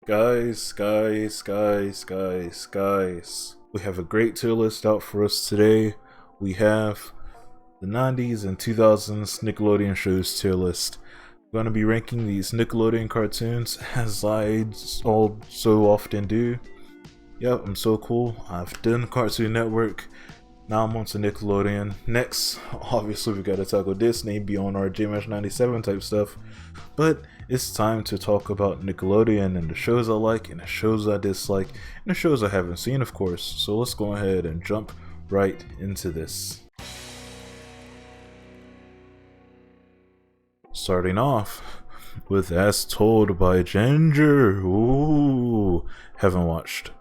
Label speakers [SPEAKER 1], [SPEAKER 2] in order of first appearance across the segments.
[SPEAKER 1] Guys. We have a great tier list out for us today. We have the 90s and 2000s Nickelodeon shows tier list. I'm going to be ranking these Nickelodeon cartoons as I all so often do. Yep, I'm so cool. I've done Cartoon Network. Now I'm on to Nickelodeon. Next, obviously we gotta tackle Disney beyond our JMash97 type stuff. But it's time to talk about Nickelodeon and the shows I like and the shows I dislike and the shows I haven't seen, of course. So let's go ahead and jump right into this. Starting off with As Told by Ginger. Ooh, haven't watched.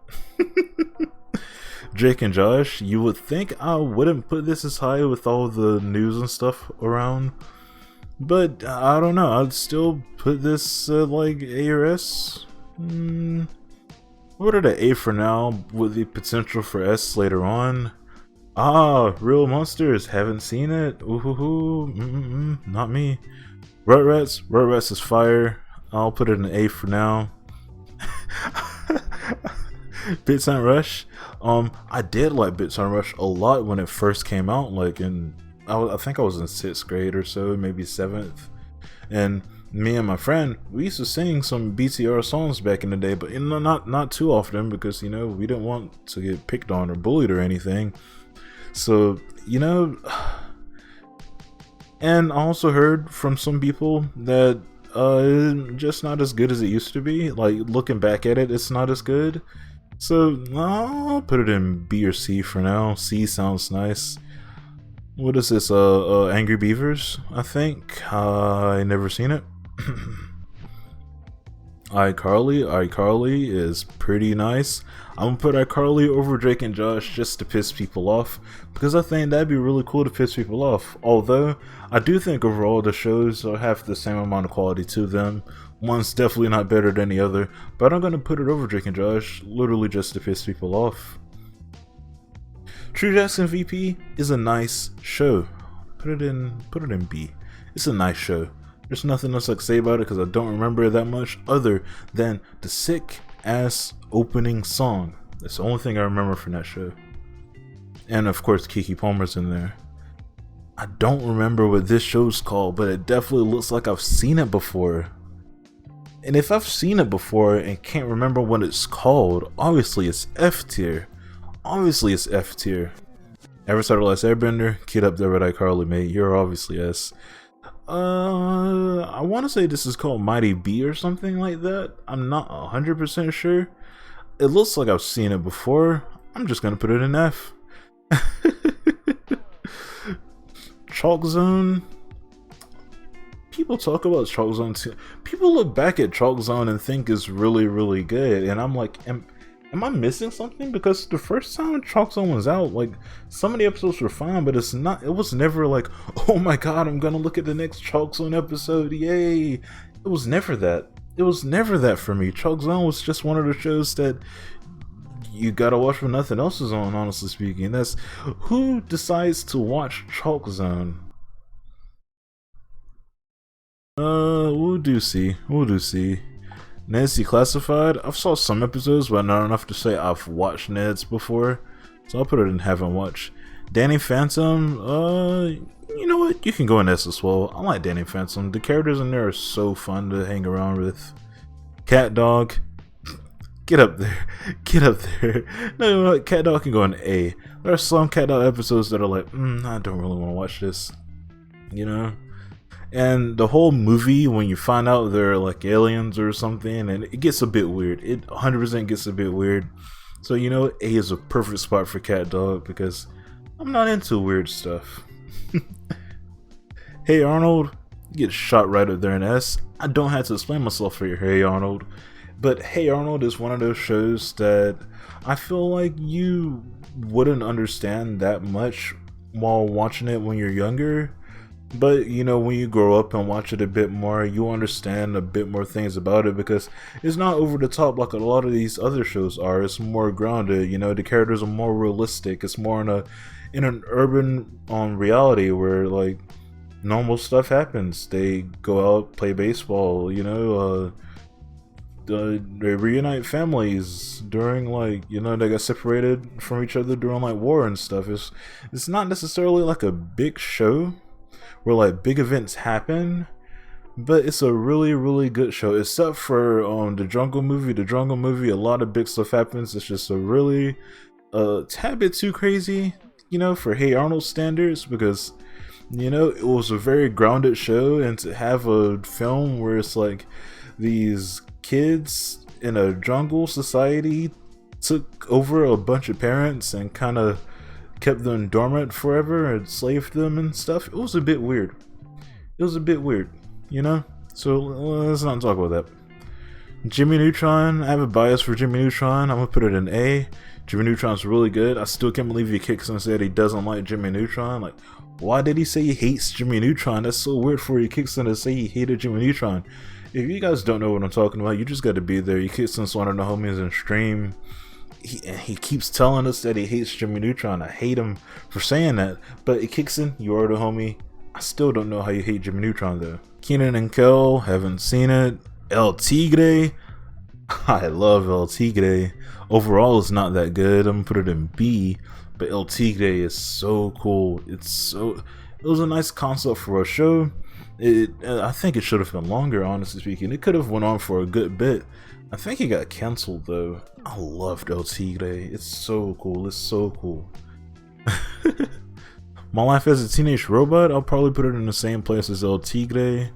[SPEAKER 1] Jake and Josh, you would think I wouldn't put this as high with all the news and stuff around, but I don't know, I'd still put this like A or S. What are the A for now with the potential for S later on? Real Monsters, haven't seen it. Ooh, not me. Rugrats is fire. I'll put it in A for now. Bits and Rush. I did like Bits and Rush a lot when it first came out. Like I think I was in 6th grade or so, maybe 7th. And me and my friend, we used to sing some BTR songs back in the day, but not too often because we didn't want to get picked on or bullied or anything. So and I also heard from some people that it's just not as good as it used to be. Like looking back at it, it's not as good. So I'll put it in B or C for now. C sounds nice. What is this? Angry Beavers, I think. I never seen it. iCarly is pretty nice. I'm gonna put iCarly over Drake and Josh just to piss people off, because I think that'd be really cool to piss people off. Although I do think overall the shows have the same amount of quality to them. One's definitely not better than the other, but I'm gonna put it over Drake and Josh literally just to piss people off. True Jackson VP is a nice show. Put it in B. It's a nice show. There's nothing else I can say about it because I don't remember it that much other than the sick ass opening song. That's the only thing I remember from that show. And of course Keke Palmer's in there. I don't remember what this show's called, but it definitely looks like I've seen it before. And if I've seen it before and can't remember what it's called, obviously it's F tier. Obviously it's F tier. Avatar: The Last Airbender, kid up there with iCarly, mate. You're obviously S. I want to say this is called Mighty B or something like that. I'm not 100% sure. It looks like I've seen it before. I'm just gonna put it in F. Chalk Zone. People talk about Chalk Zone too. People look back at Chalk Zone and think it's really, really good, and I'm like, am I missing something? Because the first time Chalk Zone was out, like, some of the episodes were fine, but it was never like, oh my god, I'm gonna look at the next Chalk Zone episode, yay. It was never that. It was never that for me. Chalk Zone was just one of the shows that you gotta watch when nothing else is on, honestly speaking. That's who decides to watch Chalk Zone. We'll do C. Nancy Classified. I've saw some episodes, but not enough to say I've watched Ned's before, so I'll put it in haven't watched. Danny Phantom. You know what? You can go in S as well. I like Danny Phantom. The characters in there are so fun to hang around with. Cat Dog. Get up there. No, you know what? Cat Dog can go in A. There are some Cat Dog episodes that are like, I don't really want to watch this. And the whole movie, when you find out they're like aliens or something, and it gets a bit weird. It 100% gets a bit weird. So A is a perfect spot for Cat Dog because I'm not into weird stuff. Hey Arnold gets shot right up there in S. I don't have to explain myself for you, Hey Arnold. But Hey Arnold is one of those shows that I feel like you wouldn't understand that much while watching it when you're younger. But when you grow up and watch it a bit more, you understand a bit more things about it because it's not over the top like a lot of these other shows are. It's more grounded. The characters are more realistic. It's more in an urban reality where like normal stuff happens. They go out, play baseball. they reunite families during, like, you know, they got separated from each other during like war and stuff. It's not necessarily like a big show where like big events happen, but it's a really, really good show. Except for the Jungle movie. The Jungle movie, a lot of big stuff happens. It's just a really tad bit too crazy, you know, for Hey Arnold standards, because, you know, it was a very grounded show, and to have a film where it's like these kids in a jungle society took over a bunch of parents and kind of kept them dormant forever and enslaved them and stuff. It was a bit weird. It was a bit weird, you know? So let's not talk about that. Jimmy Neutron, I have a bias for Jimmy Neutron. I'm gonna put it in A. Jimmy Neutron's really good. I still can't believe he kicks and said he doesn't like Jimmy Neutron. Like, why did he say he hates Jimmy Neutron? That's so weird for you, Kickson, to say he hated Jimmy Neutron. If you guys don't know what I'm talking about, you just got to be there. You Kickson's one of the homies in stream. He keeps telling us that he hates Jimmy Neutron. I hate him for saying that. But Kickson, you are the homie. I still don't know how you hate Jimmy Neutron though. Kenan and Kel, haven't seen it. El Tigre, I love El Tigre. Overall, it's not that good. I'm gonna put it in B. But El Tigre is so cool. It was a nice concept for a show. I think it should have been longer, honestly speaking. It could have went on for a good bit. I think it got canceled though. I loved El Tigre. It's so cool. It's so cool. My Life as a Teenage Robot, I'll probably put it in the same place as El Tigre.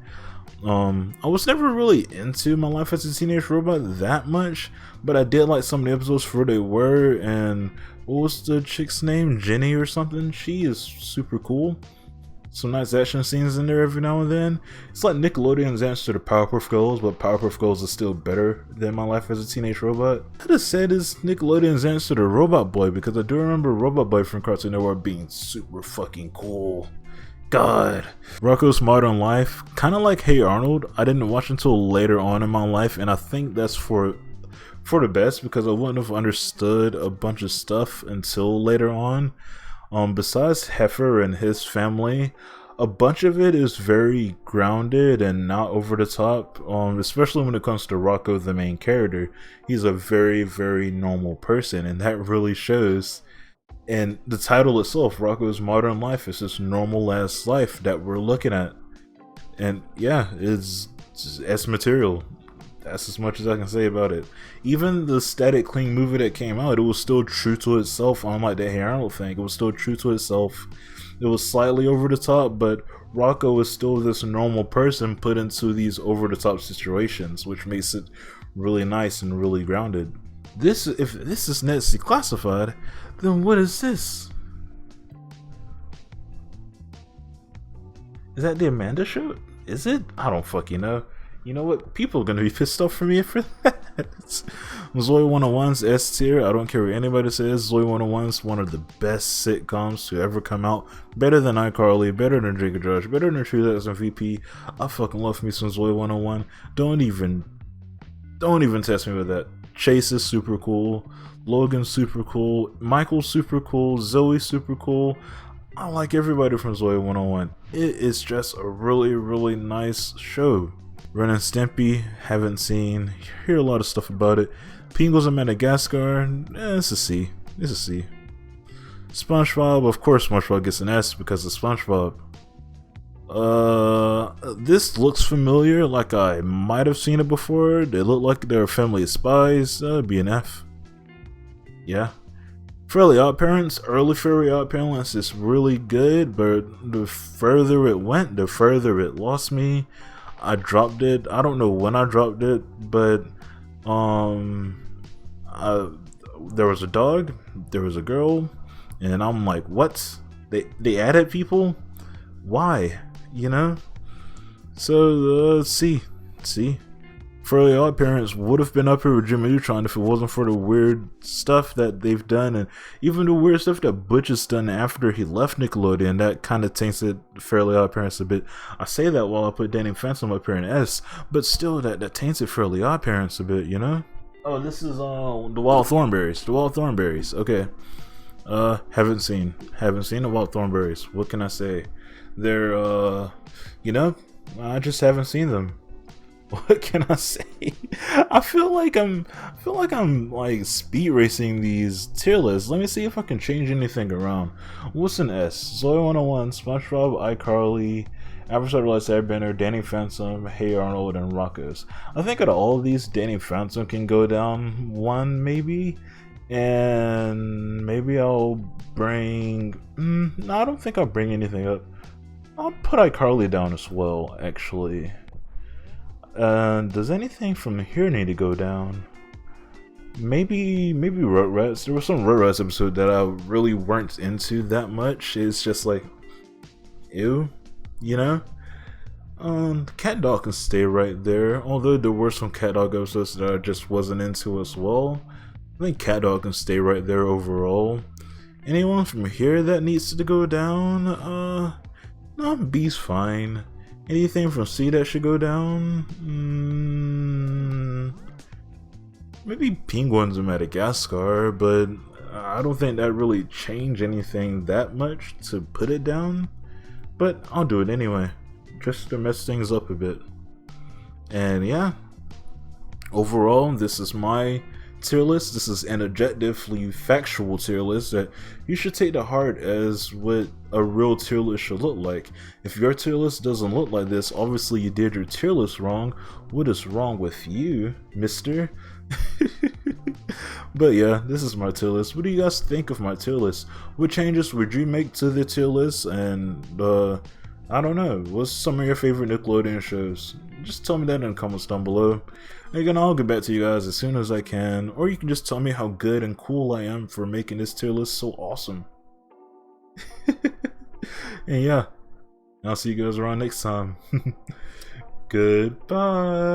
[SPEAKER 1] I was never really into My Life as a Teenage Robot that much, but I did like some of the episodes for what they were. And what was the chick's name? Jenny or something? She is super cool. Some nice action scenes in there every now and then. It's like Nickelodeon's answer to Powerpuff Girls, but Powerpuff Girls is still better than My Life as a Teenage Robot. I could have said it's Nickelodeon's answer to Robot Boy, because I do remember Robot Boy from Cartoon Network being super fucking cool. God. Rocko's Modern Life, kind of like Hey Arnold, I didn't watch until later on in my life, and I think that's for the best, because I wouldn't have understood a bunch of stuff until later on. Besides Heifer and his family, a bunch of it is very grounded and not over the top, especially when it comes to Rocko, the main character. He's a very, very normal person, and that really shows. And the title itself, Rocko's Modern Life, is this normal ass life that we're looking at. And yeah, it's S material. That's as much as I can say about it. Even the Static Cling movie that came out, it was still true to itself, unlike the Hey Arnold thing. It was still true to itself. It was slightly over the top, but Rocko is still this normal person put into these over the top situations, which makes it really nice and really grounded. If this is Netflix classified, then what is this? Is that the Amanda Show? Is it? I don't fucking know. You know what? People are gonna be pissed off for me for that. Zoe 101's S tier. I don't care what anybody says. Zoe 101's one of the best sitcoms to ever come out. Better than iCarly, better than Drake and Josh, better than True Lies and VP. I fucking love me some Zoe 101. Don't even test me with that. Chase is super cool. Logan's super cool. Michael's super cool. Zoe's super cool. I like everybody from Zoe 101. It is just a really, really nice show. Ren and Stimpy, haven't seen, hear a lot of stuff about it. Pingles in Madagascar, it's a C. It's a C. SpongeBob, of course SpongeBob gets an S because of SpongeBob. This looks familiar, like I might have seen it before. They look like they're a family of spies. Be an F. Yeah. Fairly Odd Parents, early Fairly Odd Parents is really good, but the further it went, the further it lost me. I dropped it. I don't know when I dropped it, but there was a dog, there was a girl, and I'm like, what? They added people? Why? You know? So C. Fairly Odd Parents would have been up here with Jimmy Neutron if it wasn't for the weird stuff that they've done, and even the weird stuff that Butch has done after he left Nickelodeon. That kind of tainted Fairly Odd Parents a bit. I say that while I put Danny Phantom up here in S, but still that tainted Fairly Odd Parents a bit, you know? Oh, this is the Wild Thornberries. The Wild Thornberries. Okay. Haven't seen the Wild Thornberries. What can I say? They're you know, I just haven't seen them. What can I say? I feel like I'm like speed racing these tier lists. Let me see if I can change anything around. What's an S? Zoe 101, SpongeBob, iCarly, Avatar: The Last Airbender, Danny Phantom, Hey Arnold, and Rocko's. I think out of all of these, Danny Phantom can go down one maybe, and maybe I'll bring. No, I don't think I'll bring anything up. I'll put iCarly down as well, actually. Does anything from here need to go down? Maybe Rugrats. There was some Rugrats episode that I really weren't into that much. It's just like, ew, you know? Cat Dog can stay right there. Although there were some Cat Dog episodes that I just wasn't into as well. I think Cat Dog can stay right there overall. Anyone from here that needs to go down? No, B's fine. Anything from C that should go down? Maybe Penguins of Madagascar, but I don't think that really changed anything that much to put it down. But I'll do it anyway, just to mess things up a bit. And yeah, overall, this is my tier list. This is an objectively factual tier list that you should take to heart as what a real tier list should look like. If your tier list doesn't look like this, obviously you did your tier list wrong. What is wrong with you, mister? But yeah, this is my tier list. What do you guys think of my tier list? What changes would you make to the tier list? And I don't know, what's some of your favorite Nickelodeon shows? Just tell me that in the comments down below. And again, I'll get back to you guys as soon as I can, or you can just tell me how good and cool I am for making this tier list so awesome. And yeah, I'll see you guys around next time. Goodbye.